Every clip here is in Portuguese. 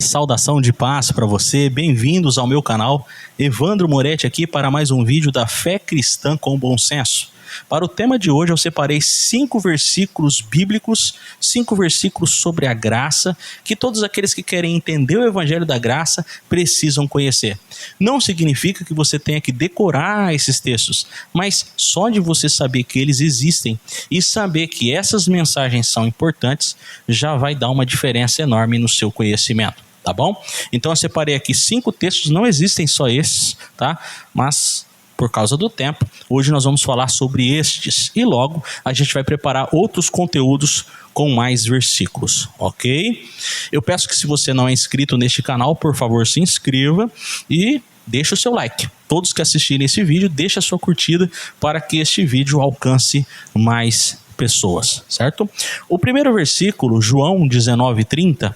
Saudação de paz para você, bem-vindos ao meu canal. Evandro Moretti aqui para mais um vídeo da Fé Cristã com Bom Senso. Para o tema de hoje eu separei 5 versículos bíblicos, 5 versículos sobre a graça, que todos aqueles que querem entender o Evangelho da Graça precisam conhecer. Não significa que você tenha que decorar esses textos, mas só de você saber que eles existem e saber que essas mensagens são importantes, já vai dar uma diferença enorme no seu conhecimento. Tá bom? Então eu separei aqui 5 textos, não existem só esses, tá? Mas por causa do tempo, hoje nós vamos falar sobre estes e logo a gente vai preparar outros conteúdos com mais versículos, ok? Eu peço que se você não é inscrito neste canal, por favor se inscreva e deixa o seu like. Todos que assistirem esse vídeo, deixa a sua curtida para que este vídeo alcance mais pessoas, certo? O primeiro versículo, João 19:30,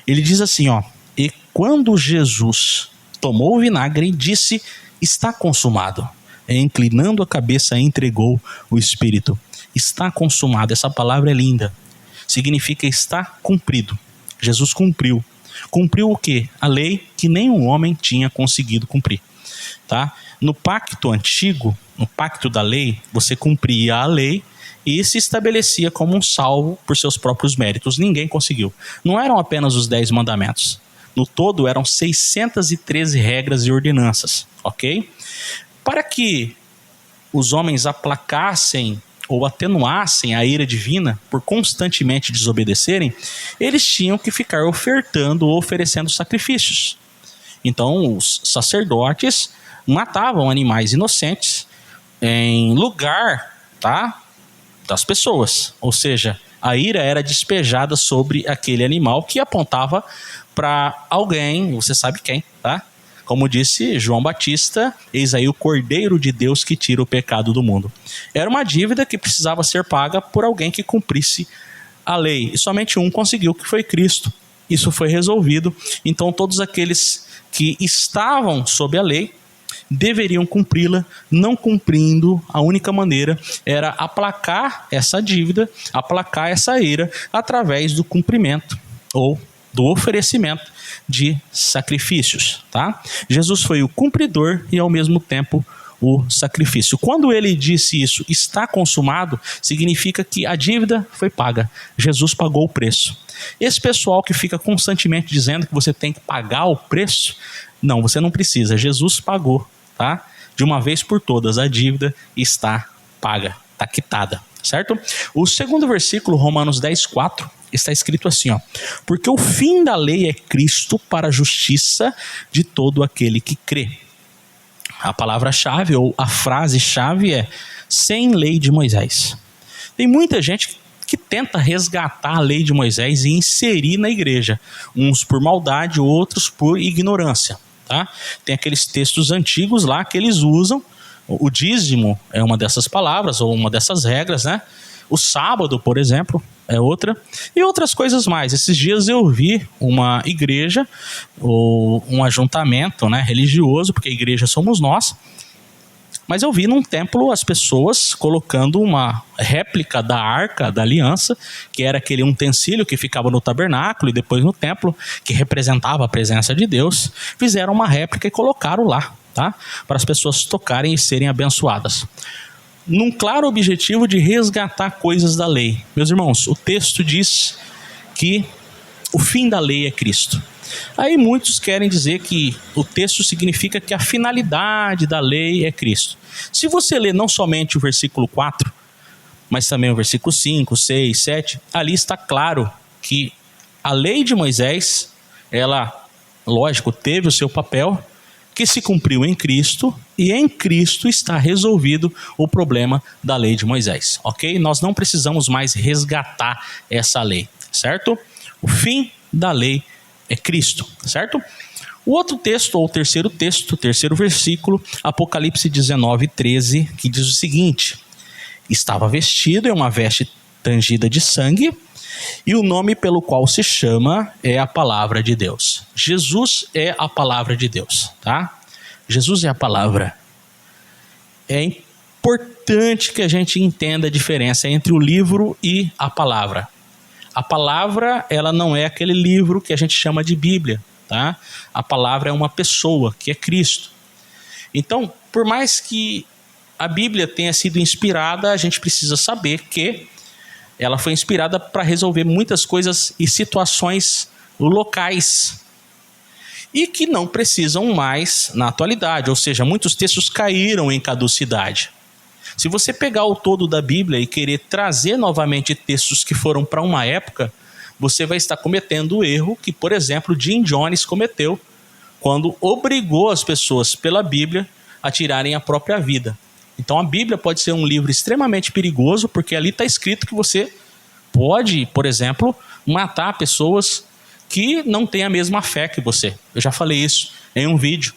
ele diz assim, ó: e quando Jesus tomou o vinagre, disse: está consumado. E inclinando a cabeça, entregou o Espírito. Está consumado, essa palavra é linda. Significa está cumprido. Jesus cumpriu. Cumpriu o quê? A lei que nenhum homem tinha conseguido cumprir. Tá? No pacto antigo, no pacto da lei, você cumpria a lei e se estabelecia como um salvo por seus próprios méritos. Ninguém conseguiu. Não eram apenas os 10 mandamentos. No todo eram 613 regras e ordenanças, ok? Para que os homens aplacassem ou atenuassem a ira divina por constantemente desobedecerem, eles tinham que ficar ofertando ou oferecendo sacrifícios. Então os sacerdotes matavam animais inocentes em lugar, tá, das pessoas, ou seja, a ira era despejada sobre aquele animal que apontava para alguém, você sabe quem, tá? Como disse João Batista, eis aí o Cordeiro de Deus que tira o pecado do mundo. Era uma dívida que precisava ser paga por alguém que cumprisse a lei, e somente um conseguiu, que foi Cristo. Isso foi resolvido, então todos aqueles que estavam sob a lei deveriam cumpri-la. Não cumprindo, a única maneira era aplacar essa dívida, aplacar essa ira, através do cumprimento ou do oferecimento de sacrifícios, tá? Jesus foi o cumpridor e ao mesmo tempo o sacrifício. Quando ele disse isso, está consumado, significa que a dívida foi paga. Jesus pagou o preço. Esse pessoal que fica constantemente dizendo que você tem que pagar o preço, não, você não precisa. Jesus pagou, tá? De uma vez por todas, a dívida está paga, está quitada, certo? O segundo versículo, Romanos 10:4, está escrito assim, ó: porque o fim da lei é Cristo para a justiça de todo aquele que crê. A palavra-chave ou a frase-chave é sem lei de Moisés. Tem muita gente que tenta resgatar a lei de Moisés e inserir na igreja, uns por maldade, outros por ignorância. Tá? Tem aqueles textos antigos lá que eles usam. O dízimo é uma dessas palavras ou uma dessas regras, né? O sábado, por exemplo, é outra. E outras coisas mais. Esses dias eu vi uma igreja ou um ajuntamento, né, religioso, porque a igreja somos nós. Mas eu vi num templo as pessoas colocando uma réplica da Arca da Aliança, que era aquele utensílio que ficava no tabernáculo e depois no templo, que representava a presença de Deus. Fizeram uma réplica e colocaram lá, tá? Para as pessoas tocarem e serem abençoadas. Num claro objetivo de resgatar coisas da lei. Meus irmãos, o texto diz que o fim da lei é Cristo. Aí muitos querem dizer que o texto significa que a finalidade da lei é Cristo. Se você ler não somente o versículo 4, mas também o versículo 5, 6, 7, ali está claro que a lei de Moisés, ela, lógico, teve o seu papel, que se cumpriu em Cristo, e em Cristo está resolvido o problema da lei de Moisés, ok? Nós não precisamos mais resgatar essa lei, certo? O fim da lei é Cristo, certo? O outro texto, ou o terceiro texto, o terceiro versículo, Apocalipse 19:13, que diz o seguinte: estava vestido em uma veste tangida de sangue, e o nome pelo qual se chama é a palavra de Deus. Jesus é a palavra de Deus, tá? Jesus é a palavra. É importante que a gente entenda a diferença entre o livro e a palavra. a palavra, ela não é aquele livro que a gente chama de Bíblia, tá? A palavra é uma pessoa, que é Cristo. Então, por mais que a Bíblia tenha sido inspirada, a gente precisa saber que ela foi inspirada para resolver muitas coisas e situações locais e que não precisam mais na atualidade, ou seja, muitos textos caíram em caducidade. Se você pegar o todo da Bíblia e querer trazer novamente textos que foram para uma época, você vai estar cometendo o erro que, por exemplo, Jim Jones cometeu quando obrigou as pessoas pela Bíblia a tirarem a própria vida. Então a Bíblia pode ser um livro extremamente perigoso, porque ali está escrito que você pode, por exemplo, matar pessoas que não têm a mesma fé que você. Eu já falei isso em um vídeo,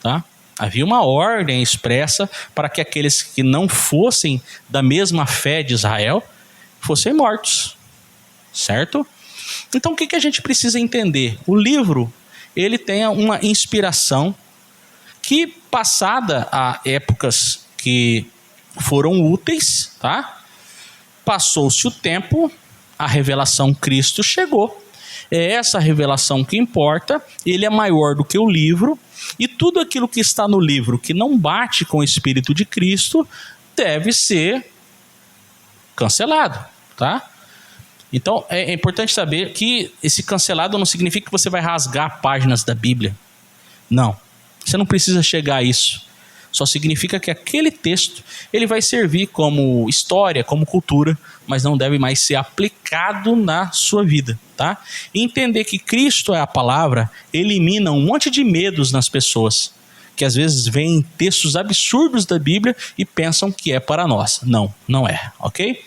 tá? Havia uma ordem expressa para que aqueles que não fossem da mesma fé de Israel fossem mortos, certo? Então o que a gente precisa entender? O livro, ele tem uma inspiração que, passada a épocas que foram úteis, tá? Passou-se o tempo, a revelação Cristo chegou. É essa revelação que importa, ele é maior do que o livro, e tudo aquilo que está no livro que não bate com o Espírito de Cristo deve ser cancelado, tá? Então é importante saber que esse cancelado não significa que você vai rasgar páginas da Bíblia. Não, você não precisa chegar a isso. Só significa que aquele texto ele vai servir como história, como cultura, mas não deve mais ser aplicado na sua vida, tá? E entender que Cristo é a palavra elimina um monte de medos nas pessoas, que às vezes veem textos absurdos da Bíblia e pensam que é para nós. Não, não é, ok?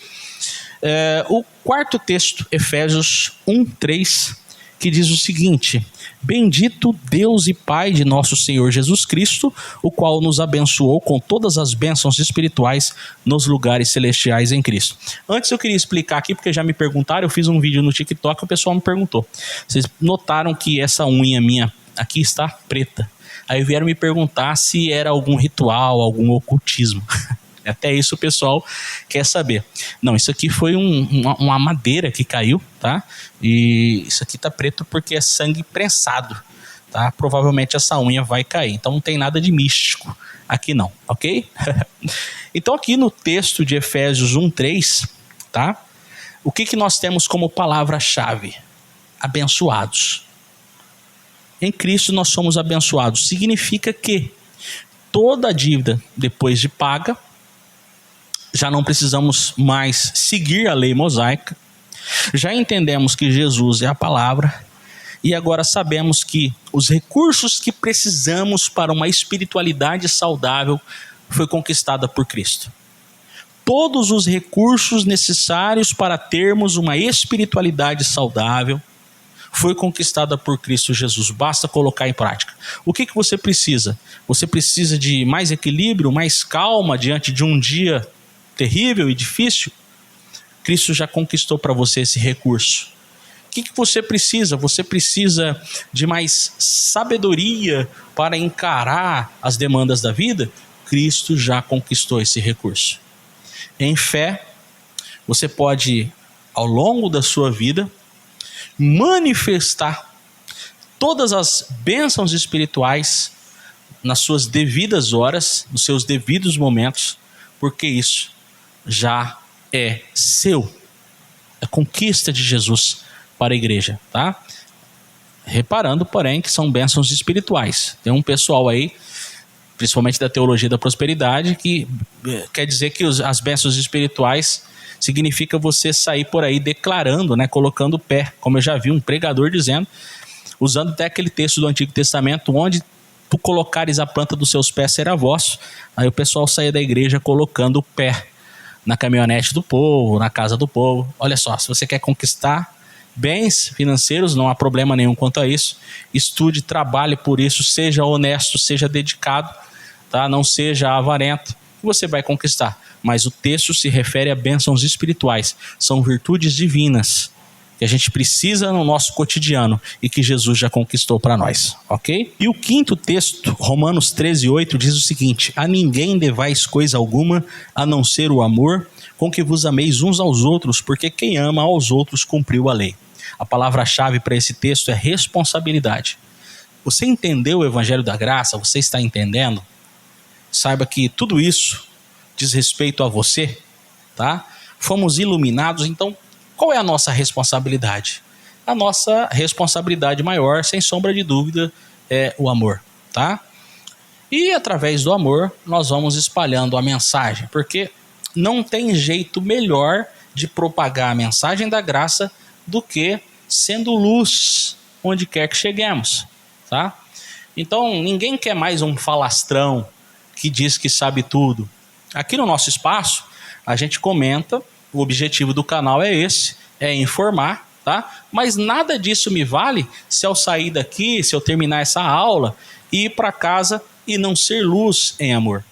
O quarto texto, Efésios 1:3, que diz o seguinte: bendito Deus e Pai de nosso Senhor Jesus Cristo, o qual nos abençoou com todas as bênçãos espirituais nos lugares celestiais em Cristo. Antes eu queria explicar aqui, porque já me perguntaram, eu fiz um vídeo no TikTok e o pessoal me perguntou. Vocês notaram que essa unha minha aqui está preta. Aí vieram me perguntar se era algum ritual, algum ocultismo. Até isso o pessoal quer saber. Não, isso aqui foi uma madeira que caiu, tá? E isso aqui tá preto porque é sangue prensado, tá? Provavelmente essa unha vai cair. Então não tem nada de místico aqui não, ok? Então aqui no texto de Efésios 1:3, tá? O que nós temos como palavra-chave? Abençoados. Em Cristo nós somos abençoados. Significa que toda a dívida depois de paga, já não precisamos mais seguir a lei mosaica, já entendemos que Jesus é a palavra, e agora sabemos que os recursos que precisamos para uma espiritualidade saudável foi conquistada por Cristo. Todos os recursos necessários para termos uma espiritualidade saudável foi conquistada por Cristo Jesus. Basta colocar em prática. O que você precisa? Você precisa de mais equilíbrio, mais calma diante de um dia terrível e difícil? Cristo já conquistou para você esse recurso. O que você precisa? Você precisa de mais sabedoria para encarar as demandas da vida? Cristo já conquistou esse recurso. Em fé, você pode, ao longo da sua vida, manifestar todas as bênçãos espirituais nas suas devidas horas, nos seus devidos momentos, porque isso já é seu. É conquista de Jesus para a igreja, tá? Reparando, porém, que são bênçãos espirituais. Tem um pessoal aí, principalmente da teologia da prosperidade, que quer dizer que as bênçãos espirituais significa você sair por aí declarando, né, colocando o pé, como eu já vi um pregador dizendo, usando até aquele texto do Antigo Testamento, onde tu colocares a planta dos seus pés será vosso. Aí o pessoal saía da igreja colocando o pé na caminhonete do povo, na casa do povo. Olha só, se você quer conquistar bens financeiros, não há problema nenhum quanto a isso. Estude, trabalhe por isso, seja honesto, seja dedicado, tá? Não seja avarento, que você vai conquistar. Mas o texto se refere a bênçãos espirituais, são virtudes divinas que a gente precisa no nosso cotidiano e que Jesus já conquistou para nós, ok? E o quinto texto, Romanos 13:8, diz o seguinte: a ninguém devais coisa alguma, a não ser o amor, com que vos ameis uns aos outros, porque quem ama aos outros cumpriu a lei. A palavra-chave para esse texto é responsabilidade. Você entendeu o Evangelho da Graça? Você está entendendo? Saiba que tudo isso diz respeito a você, tá? Fomos iluminados, então qual é a nossa responsabilidade? A nossa responsabilidade maior, sem sombra de dúvida, é o amor, tá? E através do amor nós vamos espalhando a mensagem, porque não tem jeito melhor de propagar a mensagem da graça do que sendo luz onde quer que cheguemos, tá? Então ninguém quer mais um falastrão que diz que sabe tudo. Aqui no nosso espaço a gente comenta, o objetivo do canal é esse, é informar, tá? Mas nada disso me vale se eu sair daqui, se eu terminar essa aula e ir para casa e não ser luz em amor.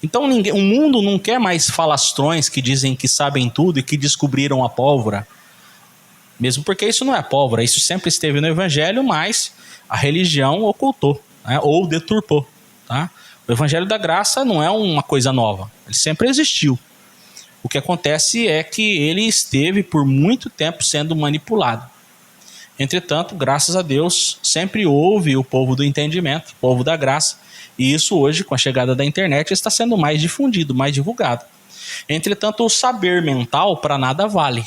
Então o mundo não quer mais falastrões que dizem que sabem tudo e que descobriram a pólvora. Mesmo porque isso não é pólvora, isso sempre esteve no Evangelho, mas a religião ocultou, né, ou deturpou. Tá? O Evangelho da Graça não é uma coisa nova, ele sempre existiu. O que acontece é que ele esteve por muito tempo sendo manipulado. Entretanto, graças a Deus, sempre houve o povo do entendimento, o povo da graça, e isso hoje, com a chegada da internet, está sendo mais difundido, mais divulgado. Entretanto, o saber mental para nada vale.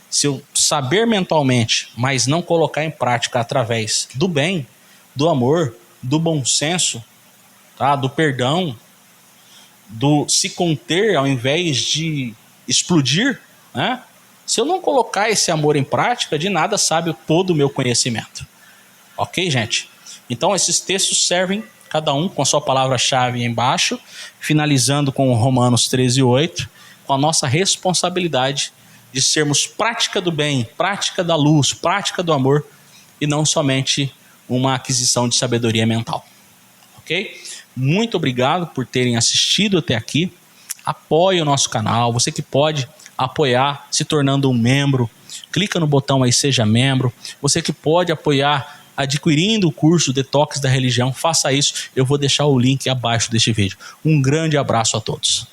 Se eu saber mentalmente, mas não colocar em prática através do bem, do amor, do bom senso, tá? Do perdão, do se conter ao invés de explodir, né? Se eu não colocar esse amor em prática, de nada sabe todo o meu conhecimento. Ok, gente? Então esses textos servem, cada um com a sua palavra-chave embaixo, finalizando com Romanos 13:8, com a nossa responsabilidade de sermos prática do bem, prática da luz, prática do amor, e não somente uma aquisição de sabedoria mental. Ok? Muito obrigado por terem assistido até aqui. Apoie o nosso canal. Você que pode apoiar se tornando um membro, clica no botão aí Seja Membro. Você que pode apoiar adquirindo o curso Detox da Religião, faça isso. Eu vou deixar o link abaixo deste vídeo. Um grande abraço a todos.